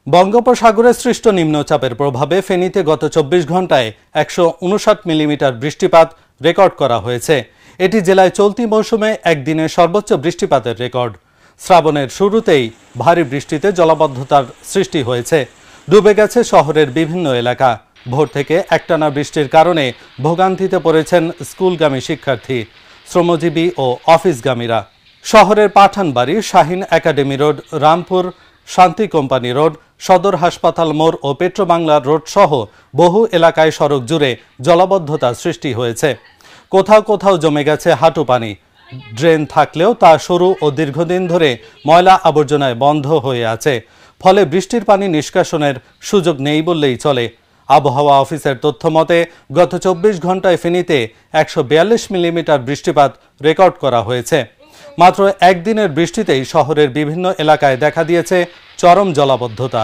বঙ্গোপসাগরে সৃষ্ট নিম্নচাপের প্রভাবে ফেনীতে গত 24 ঘন্টায় 159 মিলিমিটার বৃষ্টিপাত রেকর্ড করা হয়েছে। এটি জেলায় চলতি মৌসুমে একদিনের সর্বোচ্চ বৃষ্টিপাতের রেকর্ড। শ্রাবণের শুরুতেই ভারী বৃষ্টিতে জলাবদ্ধতার সৃষ্টি হয়েছে। ডুবে গেছে শহরের বিভিন্ন এলাকা। ভোর থেকে একটানা বৃষ্টির কারণে ভোগান্তিতে পড়েছেন স্কুলগামী শিক্ষার্থী, শ্রমজীবী ও অফিসগামীরা। শহরের পাঠানবাড়ি, শাহীন একাডেমি রোড, রামপুর, শান্তি কোম্পানি রোড, সদর হাসপাতাল মোড় ও পেট্রোবাংলা রোড সহ বহু এলাকায় সড়ক জুড়ে জলাবদ্ধতার সৃষ্টি হয়েছে। কোথাও কোথাও জমে গেছে হাঁটু পানি। ড্রেন থাকলেও তা সরু ও দীর্ঘদিন ধরে ময়লা আবর্জনায় বন্ধ হয়ে আছে। ফলে বৃষ্টির পানি নিষ্কাশনের সুযোগ নেই বললেই চলে। আবহাওয়া অফিসের তথ্য মতে গত 24 ঘন্টায় ফেনীতে 142 মিলিমিটার বৃষ্টিপাত রেকর্ড করা হয়েছে। মাত্র একদিনের বৃষ্টিতেই শহরের বিভিন্ন এলাকায় দেখা দিয়েছে চরম জলাবদ্ধতা।